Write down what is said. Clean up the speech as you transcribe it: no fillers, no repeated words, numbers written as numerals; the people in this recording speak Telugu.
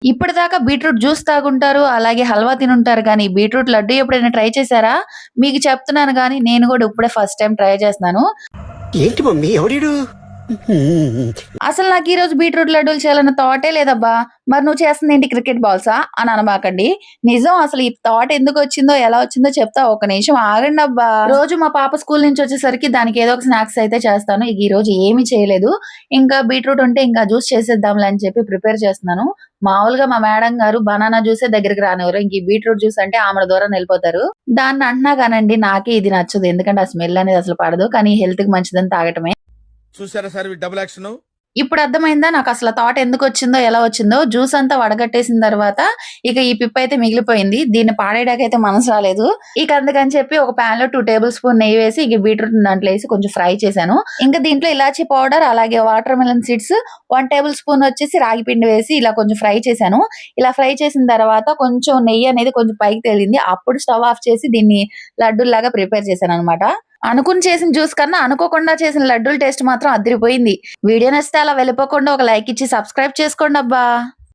ఇప్పటిదాకా బీట్రూట్ జ్యూస్ తాగుంటారు. అలాగే హల్వా తినుంటారు గానీ, బీట్రూట్ లడ్డు ఎప్పుడైనా ట్రై చేశారా? మీకు చెప్తున్నాను గానీ, నేను గూడా ఇప్పుడే ఫస్ట్ టైమ్ ట్రై చేస్తున్నాను. ఏంటి మమ్మీ ఎవడీడు? అసలు నాకు ఈరోజు బీట్రూట్ లడ్డూలు చేయాలన్న థాటే లేదబ్బా! మరి నువ్వు చేస్తుందేంటి క్రికెట్ బాల్సా? అని అనమాకండి. నిజం అసలు ఈ థాట్ ఎందుకొచ్చిందో, ఎలా వచ్చిందో చెప్తా. ఒక్క నిమిషం ఆగండబ్బా! రోజు మా పాప స్కూల్ నుంచి వచ్చేసరికి దానికి ఏదో ఒక స్నాక్స్ అయితే చేస్తాను. ఇక ఈరోజు ఏమీ చేయలేదు. ఇంకా బీట్రూట్ ఉంటే ఇంకా జ్యూస్ చేసేద్దాంలే అని చెప్పి ప్రిపేర్ చేస్తున్నాను. మామూలుగా మా మేడం గారు బనానా జ్యూసే దగ్గరికి రానివ్వరు. ఇంక ఈ బీట్రూట్ జ్యూస్ అంటే ఆమెడ దూరం వెళ్ళిపోతారు. దాన్ని అంటున్నా గానండి నాకే ఇది నచ్చదు. ఎందుకంటే ఆ స్మెల్ అనేది అసలు పడదు. కానీ హెల్త్‌కి మంచిదని తాగటమే. చూసారా సార్ డబుల్ యాక్షన్. ఇప్పుడు అర్థమైందా నాకసల థాట్ ఎందుకొచ్చిందో, ఎలా వచ్చిందో. జ్యూస్ అంతా వడగట్టేసిన తర్వాత ఇక ఈ పిప్పయితే మిగిలిపోయింది. దీన్ని పాడేయడానికైతే మనసు రాలేదు. ఇక అందుకని చెప్పి ఒక పాన్‌లో 2 టేబుల్ స్పూన్ నెయ్యి వేసి ఇక బీట్రూట్‌ని దాంట్లో ఏసి కొంచెం ఫ్రై చేశాను. ఇంకా దీంట్లో ఇలాచీ పౌడర్, అలాగే water melon seeds 1 table spoon వచ్చేసి రాగి పిండి వేసి ఇలా కొంచెం ఫ్రై చేశాను. ఇలా ఫ్రై చేసిన తర్వాత కొంచెం నెయ్యి అనేది కొంచెం పైకి తేలింది. అప్పుడు స్టవ్ ఆఫ్ చేసి దీన్ని లడ్డూల్లాగా ప్రిపేర్ చేశాననమాట. అనుకుని చేసిన జ్యూస్ కన్నా అనుకోకుండా చేసిన లడ్డూల టేస్ట్ మాత్రం అదిరిపోయింది. వీడియో నచ్చితే అలా వెళ్ళిపోకుండా ఒక లైక్ ఇచ్చి సబ్స్క్రైబ్ చేసుకోండబ్బా!